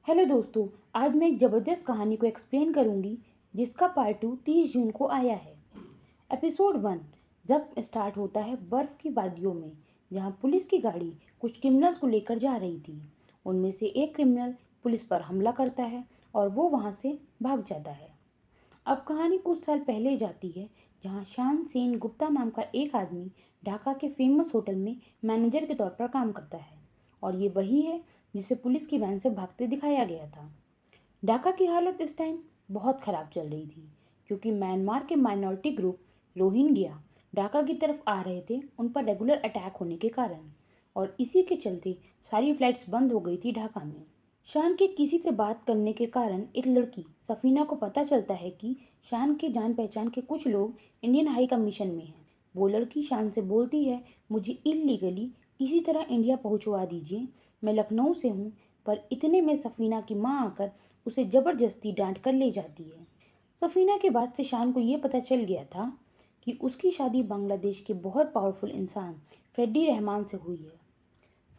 Hello दोस्तों। आज मैं एक ज़बरदस्त कहानी को एक्सप्लेन करूंगी जिसका पार्ट 2 30 जून को आया है। एपिसोड 1। जब स्टार्ट होता है बर्फ की वादियों में, जहां पुलिस की गाड़ी कुछ क्रिमिनल्स को लेकर जा रही थी। उनमें से एक क्रिमिनल पुलिस पर हमला करता है और वो वहां से भाग जाता है। अब कहानी कुछ साल पहले जाती है, जहां शान सेन गुप्ता नाम का एक आदमी ढाका के फेमस होटल में मैनेजर के तौर पर काम करता है। और ये वही है जिसे पुलिस की वैन से भागते दिखाया गया था। ढाका की हालत इस टाइम बहुत ख़राब चल रही थी, क्योंकि म्यांमार के माइनॉरिटी ग्रुप रोहिंग्या ढाका की तरफ आ रहे थे उन पर रेगुलर अटैक होने के कारण। और इसी के चलते सारी फ्लाइट्स बंद हो गई थी ढाका में। शान के किसी से बात करने के कारण एक लड़की सफीना को पता चलता है कि शान के जान पहचान के कुछ लोग इंडियन हाई कमीशन में हैं। वो लड़की शान से बोलती है, मुझे इलीगली किसी तरह इंडिया पहुंचवा दीजिए, मैं लखनऊ से हूँ। पर इतने में सफीना की माँ आकर उसे जबरदस्ती डांट कर ले जाती है। सफीना के बाद से शान को ये पता चल गया था कि उसकी शादी बांग्लादेश के बहुत पावरफुल इंसान फ्रेडी रहमान से हुई है।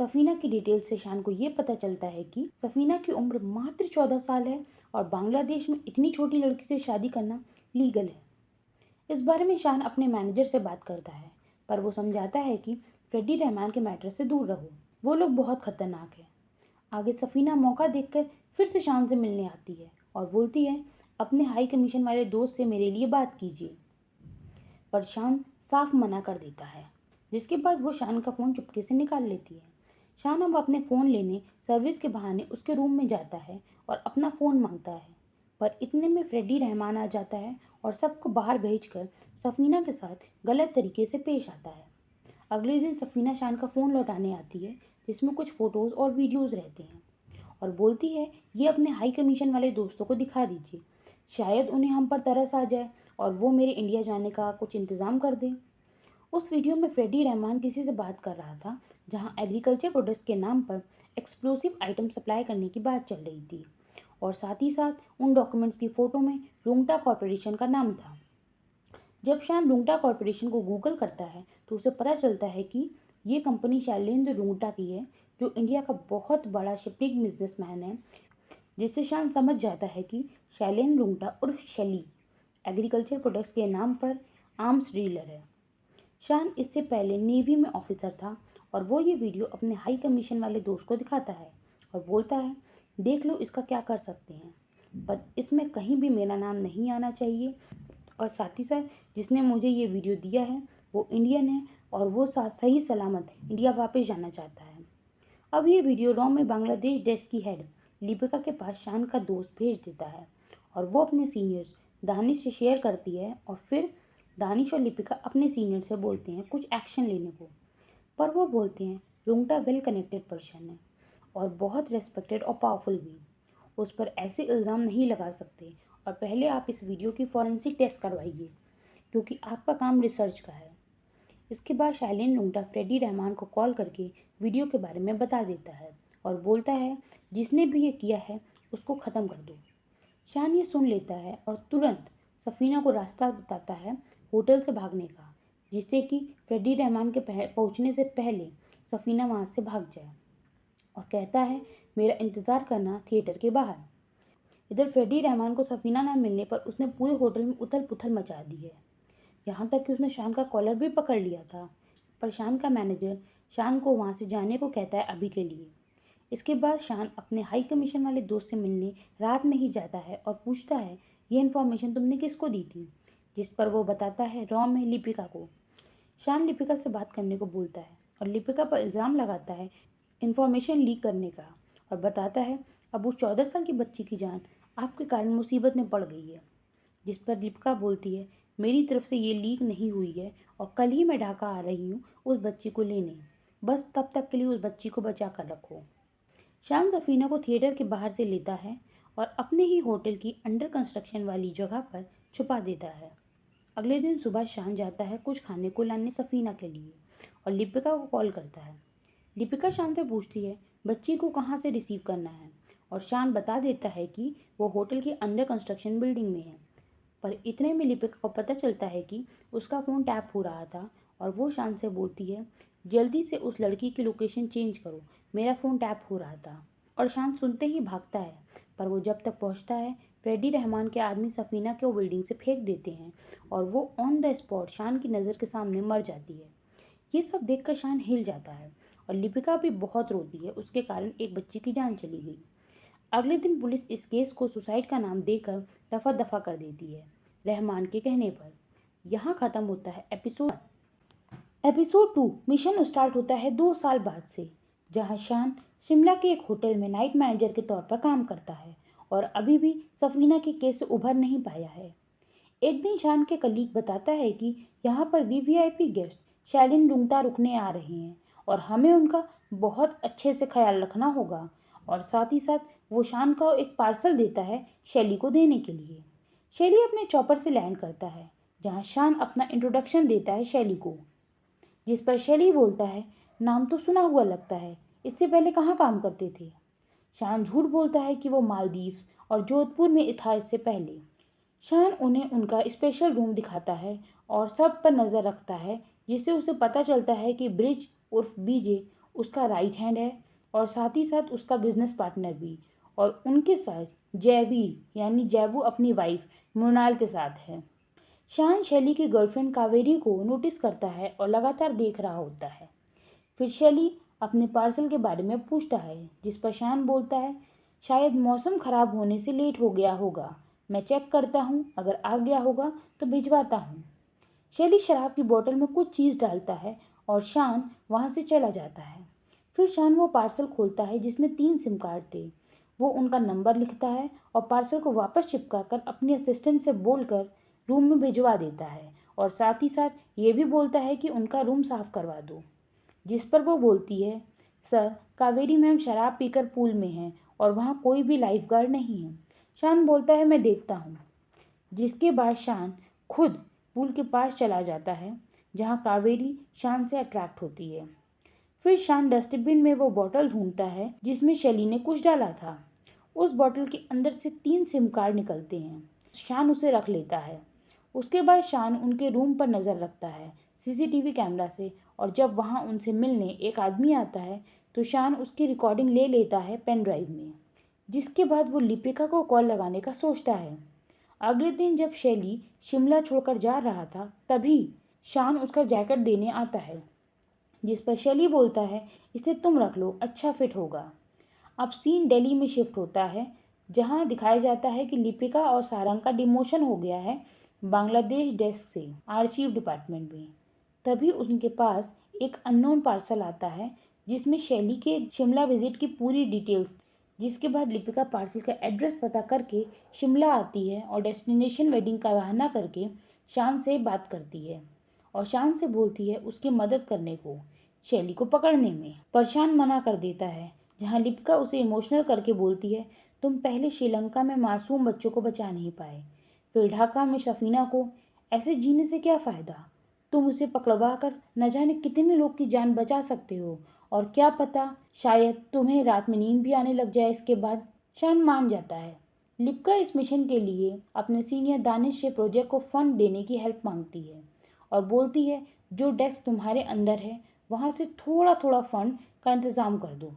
सफीना की डिटेल से शान को ये पता चलता है कि सफीना की उम्र मात्र 14 साल है और बांग्लादेश में इतनी छोटी लड़की से शादी करना लीगल है। इस बारे में शान अपने मैनेजर से बात करता है, पर वो समझाता है कि फ्रेडी रहमान के मैटर से दूर रहो, वो लोग बहुत खतरनाक है। आगे सफीना मौका देखकर फिर से शान से मिलने आती है और बोलती है, अपने हाई कमीशन वाले दोस्त से मेरे लिए बात कीजिए। पर शान साफ मना कर देता है, जिसके बाद वो शान का फ़ोन चुपके से निकाल लेती है। शान अब अपने फ़ोन लेने सर्विस के बहाने उसके रूम में जाता है और अपना फ़ोन मांगता है। पर इतने में फ्रेडी रहमान आ जाता है और सबको बाहर भेजकर सफीना के साथ गलत तरीके से पेश आता है। अगले दिन सफीना शान का फ़ोन लौटाने आती है, जिसमें कुछ फ़ोटोज़ और वीडियोज़ रहते हैं, और बोलती है, ये अपने हाई कमीशन वाले दोस्तों को दिखा दीजिए, शायद उन्हें हम पर तरस आ जाए और वो मेरे इंडिया जाने का कुछ इंतज़ाम कर दें। उस वीडियो में फ्रेडी रहमान किसी से बात कर रहा था, जहां एग्रीकल्चर प्रोडक्ट्स के नाम पर एक्सप्लोसिव आइटम सप्लाई करने की बात चल रही थी, और साथ ही साथ उन डॉक्यूमेंट्स की फ़ोटो में रुंगटा कॉरपोरेशन का नाम था। जब शान रुंगटा कॉरपोरेशन को गूगल करता है तो उसे पता चलता है कि ये कंपनी शैलेंद्र रुंगटा की है, जो इंडिया का बहुत बड़ा शिपिंग बिजनेसमैन है। जिससे शान समझ जाता है कि शैलेंद्र रुंगटा उर्फ शैली एग्रीकल्चर प्रोडक्ट्स के नाम पर आर्म्स डीलर है। शान इससे पहले नेवी में ऑफिसर था और वो ये वीडियो अपने हाई कमीशन वाले दोस्त को दिखाता है और बोलता है, देख लो इसका क्या कर सकते हैं, पर इसमें कहीं भी मेरा नाम नहीं आना चाहिए। और साथ ही साथ जिसने मुझे ये वीडियो दिया है वो इंडियन है और वो सही सलामत इंडिया वापस जाना चाहता है। अब ये वीडियो रॉ में बांग्लादेश डेस्क की हेड लिपिका के पास शान का दोस्त भेज देता है और वो अपने सीनियर्स दानिश से शेयर करती है, और फिर दानिश और लिपिका अपने सीनियर से बोलते हैं कुछ एक्शन लेने को। पर वो बोलते हैं रुंगटा वेल कनेक्टेड पर्सन है और बहुत रेस्पेक्टेड और पावरफुल भी, उस पर ऐसे इल्ज़ाम नहीं लगा सकते, और पहले आप इस वीडियो की फॉरेंसिक टेस्ट करवाइए, क्योंकि आपका काम रिसर्च का है। इसके बाद शैलेन लुंगटा फ्रेडी रहमान को कॉल करके वीडियो के बारे में बता देता है और बोलता है, जिसने भी ये किया है उसको ख़त्म कर दो। शान ये सुन लेता है और तुरंत सफीना को रास्ता बताता है होटल से भागने का, जिससे कि फ्रेडी रहमान के पहुंचने से पहले सफीना वहां से भाग जाए, और कहता है, मेरा इंतज़ार करना थिएटर के बाहर। इधर फ्रेडी रहमान को सफीना न मिलने पर उसने पूरे होटल में उथल पुथल मचा दी है। यहाँ तक कि उसने शान का कॉलर भी पकड़ लिया था। पर शान का मैनेजर शान को वहाँ से जाने को कहता है अभी के लिए। इसके बाद शान अपने हाई कमीशन वाले दोस्त से मिलने रात में ही जाता है और पूछता है, ये इन्फॉर्मेशन तुमने किसको दी थी? जिस पर वो बताता है रॉ में लिपिका को। शान लिपिका से बात करने को बोलता है और लिपिका पर इल्ज़ाम लगाता है इन्फॉर्मेशन लीक करने का, और बताता है अब उस 14 साल की बच्ची की जान आपके कारण मुसीबत में पड़ गई है। जिस पर लिपिका बोलती है, मेरी तरफ से ये लीक नहीं हुई है और कल ही मैं ढाका आ रही हूँ उस बच्ची को लेने, बस तब तक के लिए उस बच्ची को बचा कर रखो। शान सफीना को थिएटर के बाहर से लेता है और अपने ही होटल की अंडर कंस्ट्रक्शन वाली जगह पर छुपा देता है। अगले दिन सुबह शान जाता है कुछ खाने को लाने सफीना के लिए और लिपिका को कॉल करता है। लिपिका शान से पूछती है बच्ची को कहाँ से रिसीव करना है, और शान बता देता है कि वो होटल की अंडर कंस्ट्रक्शन बिल्डिंग में है। पर इतने में लिपिका को पता चलता है कि उसका फ़ोन टैप हो रहा था, और वो शान से बोलती है, जल्दी से उस लड़की की लोकेशन चेंज करो, मेरा फ़ोन टैप हो रहा था। और शान सुनते ही भागता है, पर वो जब तक पहुंचता है फ्रेडी रहमान के आदमी सफीना को बिल्डिंग से फेंक देते हैं और वो ऑन द स्पॉट शान की नज़र के सामने मर जाती है। ये सब देखकर शान हिल जाता है और लिपिका भी बहुत रोती है, उसके कारण एक बच्ची की जान चली गई। अगले दिन पुलिस इस केस को सुसाइड का नाम देकर रफा दफा कर देती है, रहमान के कहने पर। यहाँ खत्म होता है एपिसोड। एपिसोड 2 मिशन स्टार्ट होता है 2 साल बाद से, जहाँ शान शिमला के एक होटल में नाइट मैनेजर के तौर पर काम करता है और अभी भी सफीना के केस से उभर नहीं पाया है। एक दिन शान के कलीग बताता है कि यहाँ पर वीवीआईपी गेस्ट शैलिन लुंगटा रुकने आ रहे हैं और हमें उनका बहुत अच्छे से ख्याल रखना होगा, और साथ ही साथ वो शान को एक पार्सल देता है शैली को देने के लिए। शैली अपने चॉपर से लैंड करता है, जहाँ शान अपना इंट्रोडक्शन देता है शैली को, जिस पर शैली बोलता है नाम तो सुना हुआ लगता है, इससे पहले कहाँ काम करते थे। शान झूठ बोलता है कि वो मालदीव्स और जोधपुर में था इससे पहले। शान उन्हें उनका स्पेशल रूम दिखाता है और सब पर नज़र रखता है, जिससे उसे पता चलता है कि ब्रिज उर्फ बीजे उसका राइट हैंड है और साथ ही साथ उसका बिजनेस पार्टनर भी, और उनके साथ जयवीर यानी जयवू अपनी वाइफ मृणाल के साथ है। शान शैली की गर्लफ्रेंड कावेरी को नोटिस करता है और लगातार देख रहा होता है। फिर शैली अपने पार्सल के बारे में पूछता है, जिस पर शान बोलता है शायद मौसम खराब होने से लेट हो गया होगा, मैं चेक करता हूँ, अगर आ गया होगा तो भिजवाता हूँ। शैली शराब की बोतल में कुछ चीज़ डालता है और शान वहाँ से चला जाता है। फिर शान वो पार्सल खोलता है जिसमें 3 सिम कार्ड थे। वो उनका नंबर लिखता है और पार्सल को वापस चिपका कर अपने असिस्टेंट से बोलकर रूम में भिजवा देता है, और साथ ही साथ ये भी बोलता है कि उनका रूम साफ़ करवा दो। जिस पर वो बोलती है सर, कावेरी मैम शराब पीकर पूल में हैं और वहाँ कोई भी लाइफ गार्ड नहीं है। शान बोलता है मैं देखता हूँ, जिसके बाद शान खुद पूल के पास चला जाता है, जहाँ कावेरी शान से अट्रैक्ट होती है। फिर शान डस्टबिन में वो बोतल ढूंढता है जिसमें शैली ने कुछ डाला था। उस बोतल के अंदर से 3 सिम कार्ड निकलते हैं। शान उसे रख लेता है। उसके बाद शान उनके रूम पर नज़र रखता है सीसीटीवी कैमरा से, और जब वहाँ उनसे मिलने एक आदमी आता है तो शान उसकी रिकॉर्डिंग ले लेता है पेन ड्राइव में, जिसके बाद वो लिपिका को कॉल लगाने का सोचता है। अगले दिन जब शैली शिमला छोड़कर जा रहा था, तभी शान उसका जैकेट देने आता है, जिस पर शैली बोलता है इसे तुम रख लो, अच्छा फिट होगा। अब सीन दिल्ली में शिफ्ट होता है, जहां दिखाया जाता है कि लिपिका और सारंग का डिमोशन हो गया है बांग्लादेश डेस्क से आर्चीव डिपार्टमेंट में। तभी उनके पास एक अननोन पार्सल आता है जिसमें शैली के शिमला विजिट की पूरी डिटेल्स, जिसके बाद लिपिका पार्सल का एड्रेस पता करके शिमला आती है और डेस्टिनेशन वेडिंग का बहाना करके शान से बात करती है और शान से बोलती है उसकी मदद करने को शैली को पकड़ने में, पर शान मना कर देता है, जहाँ लिपिका उसे इमोशनल करके बोलती है तुम पहले श्रीलंका में मासूम बच्चों को बचा नहीं पाए, फिर ढाका में सफीना को, ऐसे जीने से क्या फ़ायदा, तुम उसे पकड़वा कर न जाने कितने लोग की जान बचा सकते हो, और क्या पता शायद तुम्हें रात में नींद भी आने लग जाए इसके बाद। शान मान जाता है। लिपिका इस मिशन के लिए अपने सीनियर दानिश से प्रोजेक्ट को फंड देने की हेल्प मांगती है और बोलती है जो डेस्क तुम्हारे अंदर है वहाँ से थोड़ा थोड़ा फंड का इंतज़ाम कर दो।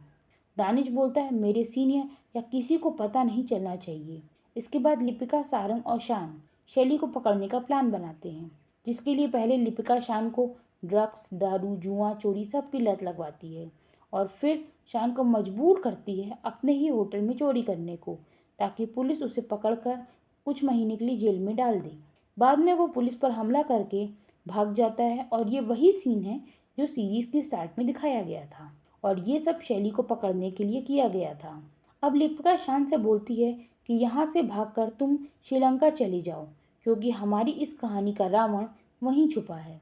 दानिश बोलता है मेरे सीनियर या किसी को पता नहीं चलना चाहिए। इसके बाद लिपिका, सारंग और शान शैली को पकड़ने का प्लान बनाते हैं, जिसके लिए पहले लिपिका शान को ड्रग्स, दारू, जुआ, चोरी सब की लत लगवाती है और फिर शान को मजबूर करती है अपने ही होटल में चोरी करने को, ताकि पुलिस उसे पकड़कर कुछ महीने के लिए जेल में डाल दे। बाद में वो पुलिस पर हमला करके भाग जाता है और ये वही सीन है जो सीरीज के स्टार्ट में दिखाया गया था, और ये सब शैली को पकड़ने के लिए किया गया था। अब लिपिका शान से बोलती है कि यहाँ से भागकर तुम श्रीलंका चली जाओ, क्योंकि हमारी इस कहानी का रावण वहीं छुपा है।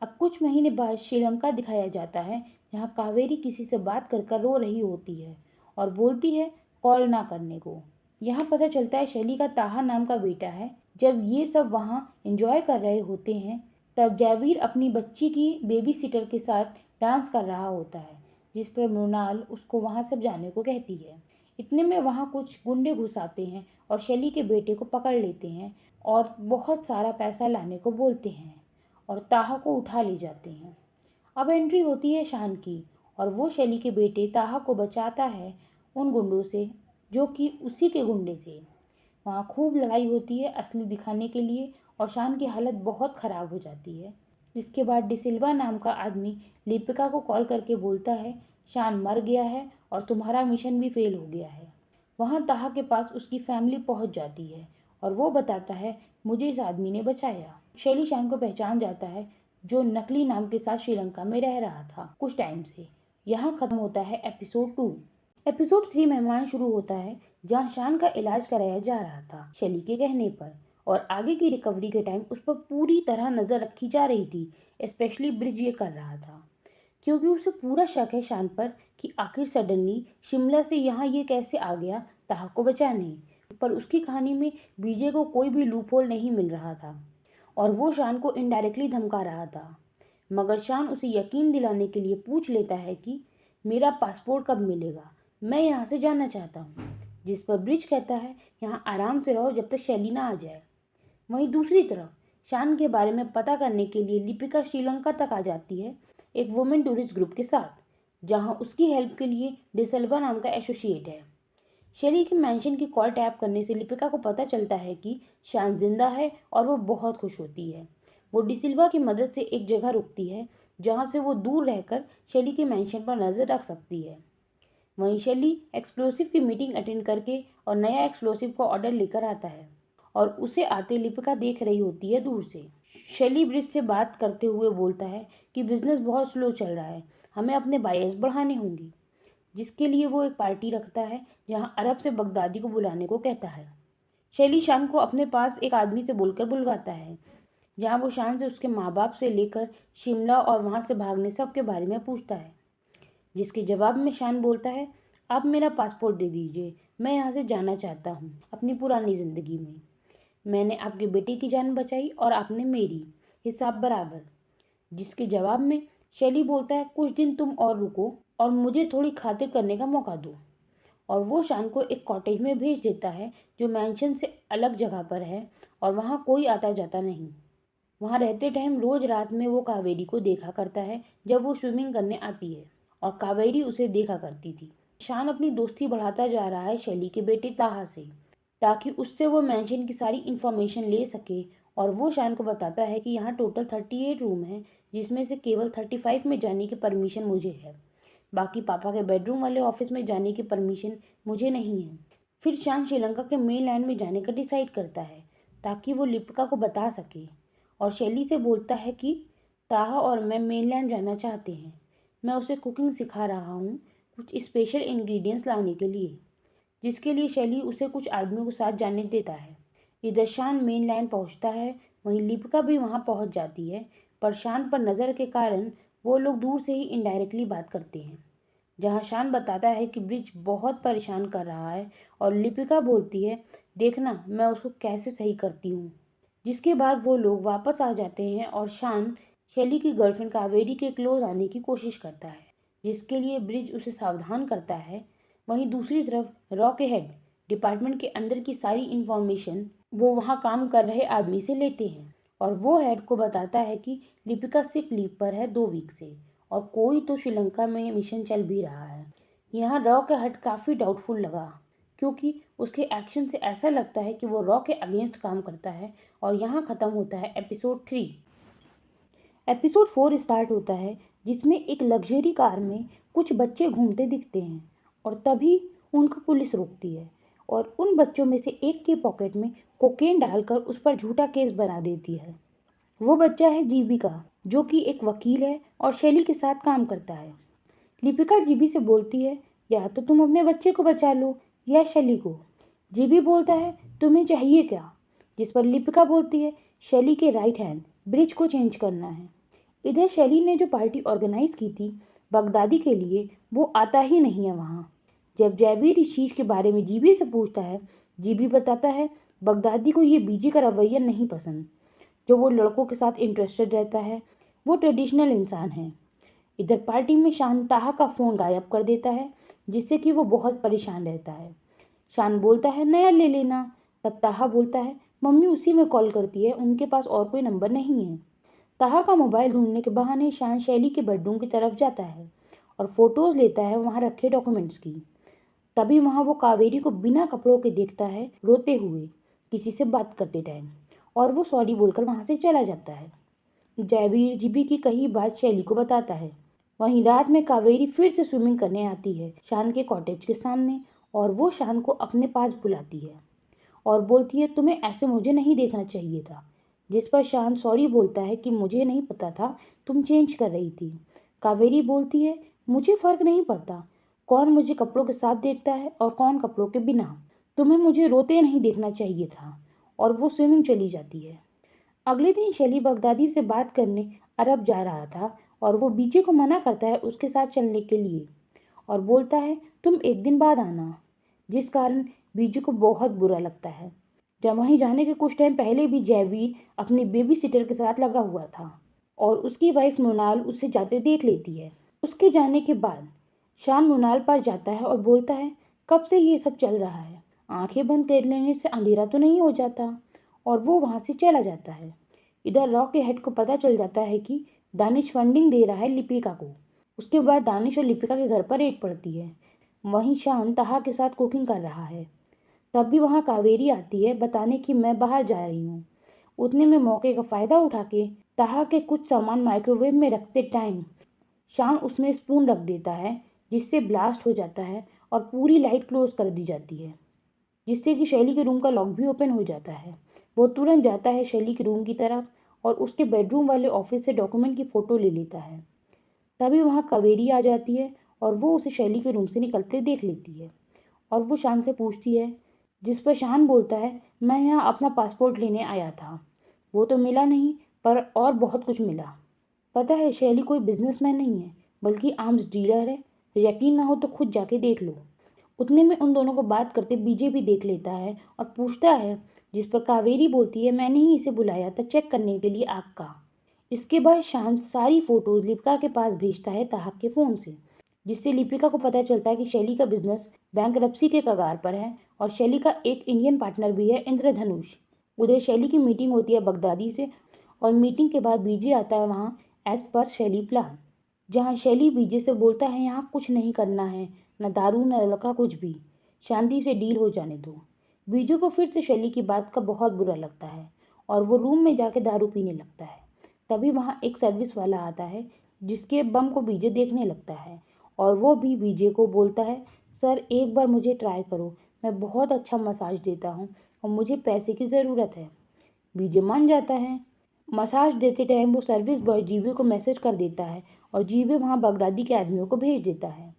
अब कुछ महीने बाद श्रीलंका दिखाया जाता है, जहाँ कावेरी किसी से बात कर रो रही होती है और बोलती है कॉल ना करने को। यहाँ पता चलता है शैली का ताहा नाम का बेटा है। जब ये सब वहाँ एंजॉय कर रहे होते हैं, तब जयवीर अपनी बच्ची की बेबी सिटर के साथ डांस कर रहा होता है, जिस पर मृणाल उसको वहाँ से जाने को कहती है। इतने में वहाँ कुछ गुंडे घुस आते हैं और शैली के बेटे को पकड़ लेते हैं और बहुत सारा पैसा लाने को बोलते हैं और ताहा को उठा ले जाते हैं। अब एंट्री होती है शान की और वो शैली के बेटे ताहा को बचाता है उन गुंडों से जो कि उसी के गुंडे थे। वहाँ खूब लड़ाई होती है असली दिखाने के लिए और शान की हालत बहुत ख़राब हो जाती है। जिसके बाद डिसिल्वा नाम का आदमी लिपिका को कॉल करके बोलता है शान मर गया है और तुम्हारा मिशन भी फेल हो गया है। वहाँ ताहा के पास उसकी फैमिली पहुँच जाती है और वो बताता है मुझे इस आदमी ने बचाया। शैली शान को पहचान जाता है जो नकली नाम के साथ श्रीलंका में रह रहा था कुछ टाइम से। यहाँ खत्म होता है एपिसोड 2। एपिसोड 3 मेहमान शुरू होता है जहाँ शान का इलाज कराया जा रहा था शैली के कहने पर और आगे की रिकवरी के टाइम उस पर पूरी तरह नज़र रखी जा रही थी। स्पेशली ब्रिज ये कर रहा था क्योंकि उसे पूरा शक है शान पर कि आखिर सडनली शिमला से यहाँ ये कैसे आ गया ताहा को बचाने। पर उसकी कहानी में बीजे को कोई भी लूपहोल नहीं मिल रहा था और वो शान को इनडायरेक्टली धमका रहा था। मगर शान उसे यकीन दिलाने के लिए पूछ लेता है कि मेरा पासपोर्ट कब मिलेगा, मैं यहाँ से जाना चाहता हूँ। जिस पर ब्रिज कहता है यहाँ आराम से रहो जब तक शैली ना आ जाए। वहीं दूसरी तरफ शान के बारे में पता करने के लिए लिपिका श्रीलंका तक आ जाती है एक वुमेन टूरिस्ट ग्रुप के साथ, जहां उसकी हेल्प के लिए डिसल्वा नाम का एसोसिएट है। शैली के मैंशन की कॉल टैप करने से लिपिका को पता चलता है कि शान जिंदा है और वो बहुत खुश होती है। वो डिसिल्वा की मदद से एक जगह रुकती है जहां से वो दूर रहकर शैली के मैंशन पर नज़र रख सकती है। वहीं शैली एक्सप्लोसिव की मीटिंग अटेंड करके और नया एक्सप्लोसिव का ऑर्डर लेकर आता है और उसे आते लिपिका देख रही होती है दूर से। शैली ब्रिज से बात करते हुए बोलता है कि बिजनेस बहुत स्लो चल रहा है, हमें अपने बायर्स बढ़ाने होंगे। जिसके लिए वो एक पार्टी रखता है जहां अरब से बगदादी को बुलाने को कहता है। शैली शान को अपने पास एक आदमी से बोलकर बुलवाता है जहां वो शान से उसके माँ बाप से लेकर शिमला और वहां से भागने सब के बारे में पूछता है। जिसके जवाब में शान बोलता है आप मेरा पासपोर्ट दे दीजिए, मैं यहाँ से जाना चाहता हूँ अपनी पुरानी ज़िंदगी में। मैंने आपके बेटे की जान बचाई और आपने मेरी, हिसाब बराबर। जिसके जवाब में शैली बोलता है कुछ दिन तुम और रुको और मुझे थोड़ी खातिर करने का मौका दो। और वो शान को एक कॉटेज में भेज देता है जो मैंशन से अलग जगह पर है और वहाँ कोई आता जाता नहीं। वहाँ रहते टाइम रोज रात में वो कावेरी को देखा करता है जब वो स्विमिंग करने आती है और कावेरी उसे देखा करती थी। शान अपनी दोस्ती बढ़ाता जा रहा है शैली के बेटे ताहा से ताकि उससे वो मैंशन की सारी इन्फॉर्मेशन ले सके और वो शान को बताता है कि यहाँ टोटल 38 रूम हैं जिसमें से केवल 35 में जाने की परमिशन मुझे है, बाकी पापा के बेडरूम वाले ऑफिस में जाने की परमिशन मुझे नहीं है। फिर शान श्रीलंका के मेन लैंड में जाने का डिसाइड करता है ताकि वो लिपिका को बता सके और शैली से बोलता है कि ताहा और मैं मेनलैंड जाना चाहते हैं। मैं उसे कुकिंग सिखा रहा हूँ कुछ स्पेशल इंग्रेडिएंट्स लाने के लिए, जिसके लिए शैली उसे कुछ आदमियों के साथ जाने देता है। इधर शान मेनलैंड पहुँचता है, वहीं लिपिका भी वहाँ पहुँच जाती है, पर शान पर नज़र के कारण वो लोग दूर से ही इनडायरेक्टली बात करते हैं। जहाँ शान बताता है कि ब्रिज बहुत परेशान कर रहा है और लिपिका बोलती है देखना मैं उसको कैसे सही करती हूँ। जिसके बाद वो लोग वापस आ जाते हैं और शान शैली की गर्लफ्रेंड कावेरी के क्लोज आने की कोशिश करता है, जिसके लिए ब्रिज उसे सावधान करता है। वहीं दूसरी तरफ रॉ के हेड डिपार्टमेंट के अंदर की सारी इन्फॉर्मेशन वो वहाँ काम कर रहे आदमी से लेते हैं और वो हेड को बताता है कि लिपिका सिक लीव पर है 2 वीक से और कोई तो श्रीलंका में मिशन चल भी रहा है। यहाँ रॉ का हेड काफ़ी डाउटफुल लगा क्योंकि उसके एक्शन से ऐसा लगता है कि वो रॉ के अगेंस्ट काम करता है। और यहाँ ख़त्म होता है एपिसोड 3। एपिसोड 4 स्टार्ट होता है जिसमें एक लग्जरी कार में कुछ बच्चे घूमते दिखते हैं और तभी उनको पुलिस रोकती है और उन बच्चों में से एक के पॉकेट में कोकेन डालकर उस पर झूठा केस बना देती है। वो बच्चा है जीबिका जो कि एक वकील है और शैली के साथ काम करता है। लिपिका जीबी से बोलती है या तो तुम अपने बच्चे को बचा लो या शैली को। जीबी बोलता है तुम्हें चाहिए क्या, जिस पर लिपिका बोलती है शैली के राइट हैंड ब्रिज को चेंज करना है। इधर शैली ने जो पार्टी ऑर्गेनाइज की थी बगदादी के लिए वो आता ही नहीं है वहाँ। जब जैबीर इस चीज़ के बारे में जीबी से पूछता है जीबी बताता है बगदादी को ये बीजी का रवैया नहीं पसंद, जो वो लड़कों के साथ इंटरेस्टेड रहता है, वो ट्रेडिशनल इंसान है। इधर पार्टी में शान ताहा का फ़ोन गायब कर देता है जिससे कि वो बहुत परेशान रहता है। शान बोलता है नया ले लेना, तब ताहा बोलता है मम्मी उसी में कॉल करती है, उनके पास और कोई नंबर नहीं है। ताहा का मोबाइल ढूंढने के बहाने शान शैली के बेडरूम की तरफ जाता है और फोटोज़ लेता है वहाँ रखे डॉक्यूमेंट्स की। तभी वहाँ वो कावेरी को बिना कपड़ों के देखता है, रोते हुए किसी से बात करते टाइम, और वो सॉरी बोलकर वहाँ से चला जाता है। जयवीर जीबी की कही बात शैली को बताता है। वहीं रात में कावेरी फिर से स्विमिंग करने आती है शान के कॉटेज के सामने, और वो शान को अपने पास बुलाती है और बोलती है तुम्हें ऐसे मुझे नहीं देखना चाहिए था। जिस पर शान सॉरी बोलता है कि मुझे नहीं पता था तुम चेंज कर रही थी। कावेरी बोलती है मुझे फर्क नहीं पड़ता कौन मुझे कपड़ों के साथ देखता है और कौन कपड़ों के बिना। तुम्हें मुझे रोते नहीं देखना चाहिए था। और वो स्विमिंग चली जाती है। अगले दिन शैली बगदादी से बात करने अरब जा रहा था और वो बीजे को मना करता है उसके साथ चलने के लिए और बोलता है तुम एक दिन बाद आना, जिस कारण बीजे को बहुत बुरा लगता है। जब वहीं जाने के कुछ टाइम पहले भी जयवीर अपनी बेबी सिटर के साथ लगा हुआ था और उसकी वाइफ नोनाल उसे जाते देख लेती है। उसके जाने के बाद शान नोनाल पास जाता है और बोलता है कब से ये सब चल रहा है, आंखें बंद कर लेने से अंधेरा तो नहीं हो जाता, और वो वहाँ से चला जाता है। इधर रॉ के हेड को पता चल जाता है कि दानिश फंडिंग दे रहा है लिपिका को। उसके बाद दानिश और लिपिका के घर पर रेड पड़ती है। वहीं शान ताहा के साथ कुकिंग कर रहा है। तब भी वहाँ कावेरी आती है बताने कि मैं बाहर जा रही हूँ। उतने में मौके का फ़ायदा उठा के ताहा के कुछ सामान माइक्रोवेव में रखते टाइम शान उसमें स्पून रख देता है, जिससे ब्लास्ट हो जाता है और पूरी लाइट क्लोज कर दी जाती है, जिससे कि शैली के रूम का लॉक भी ओपन हो जाता है। वो तुरंत जाता है शैली के रूम की तरफ और उसके बेडरूम वाले ऑफिस से डॉक्यूमेंट की फ़ोटो ले लेता है। तभी वहाँ कावेरी आ जाती है और वो उसे शैली के रूम से निकलते देख लेती है और वो शान से पूछती है, जिस पर शान बोलता है मैं यहाँ अपना पासपोर्ट लेने आया था, वो तो मिला नहीं पर और बहुत कुछ मिला। पता है शैली कोई बिजनेसमैन नहीं है बल्कि आर्म्स डीलर है, यकीन ना हो तो खुद जाके देख लो। उतने में उन दोनों को बात करते बीजे भी देख लेता है और पूछता है, जिस पर कावेरी बोलती है मैंने ही इसे बुलाया था चेक करने के लिए आग का। इसके बाद शांत सारी फोटोज लिपिका के पास भेजता है ताहक के फ़ोन से, जिससे लिपिका को पता चलता है कि शैली का बिजनेस बैंकरप्सी के कगार पर है और शैली का एक इंडियन पार्टनर भी है इंद्रधनुष। उधर शैली की मीटिंग होती है बगदादी से और मीटिंग के बाद बीजे आता है वहाँ एज पर शैली प्लान, जहाँ शैली बीजे से बोलता है यहाँ कुछ नहीं करना है, न दारू न लड़का कुछ भी, शांति से डील हो जाने दो। बीजे को फिर से शैली की बात का बहुत बुरा लगता है और वो रूम में जाके दारू पीने लगता है। तभी वहाँ एक सर्विस वाला आता है जिसके बम को बीजे देखने लगता है और वो भी बीजे को बोलता है सर एक बार मुझे ट्राई करो, मैं बहुत अच्छा मसाज देता हूँ और मुझे पैसे की ज़रूरत है। बीजे मान जाता है। मसाज देते टाइम वो सर्विस बॉय जीबे को मैसेज कर देता है और जीबे वहाँ बगदादी के आदमियों को भेज देता है।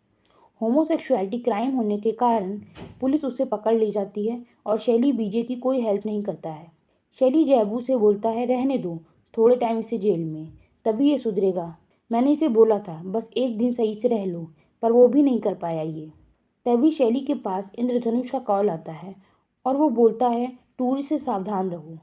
होमोसेक्सुअलिटी क्राइम होने के कारण पुलिस उसे पकड़ ले जाती है और शैली बीजे की कोई हेल्प नहीं करता है। शैली जैबू से बोलता है रहने दो थोड़े टाइम इसे जेल में, तभी ये सुधरेगा। मैंने इसे बोला था बस एक दिन सही से रह लो, पर वो भी नहीं कर पाया ये। तभी शैली के पास इंद्रधनुष का कॉल आता है और वो बोलता है टूरिस्ट से सावधान रहो।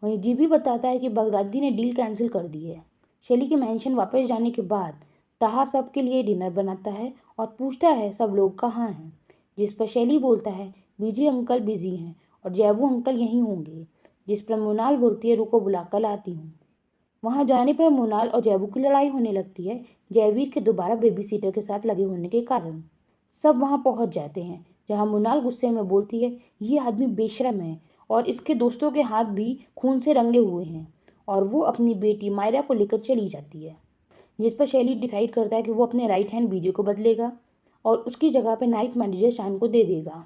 वहीं जीबी बताता है कि बगदादी ने डील कैंसिल कर दी है। शैली के मेंशन वापस जाने के बाद ताहा सबके लिए डिनर बनाता है और पूछता है सब लोग कहाँ हैं, जिस पर शैली बोलता है बीजे अंकल बिजी हैं और जैबू अंकल यहीं होंगे, जिस पर मोनाल बोलती है रुको बुलाकर लाती हूँ। वहाँ जाने पर मोनाल और जैबू की लड़ाई होने लगती है जयवीर के दोबारा बेबी सीटर के साथ लगे होने के कारण। सब वहाँ पहुँच जाते हैं जहाँ मोनाल गुस्से में बोलती है ये आदमी बेशरम है और इसके दोस्तों के हाथ भी खून से रंगे हुए हैं, और वो अपनी बेटी मायरा को लेकर चली जाती है। जिस पर शैली डिसाइड करता है कि वो अपने राइट हैंड बीजे को बदलेगा और उसकी जगह पे नाइट मैनेजर शान को दे देगा,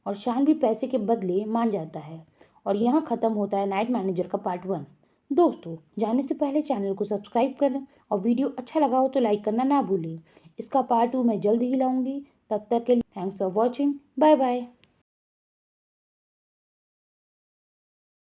और शान भी पैसे के बदले मान जाता है। और यहाँ ख़त्म होता है नाइट मैनेजर का पार्ट 1। दोस्तों जाने से पहले चैनल को सब्सक्राइब करें और वीडियो अच्छा लगा हो तो लाइक करना ना भूलें। इसका पार्ट 2 मैं जल्द ही लाऊंगी। तब तक के लिए thanks for watching, bye bye.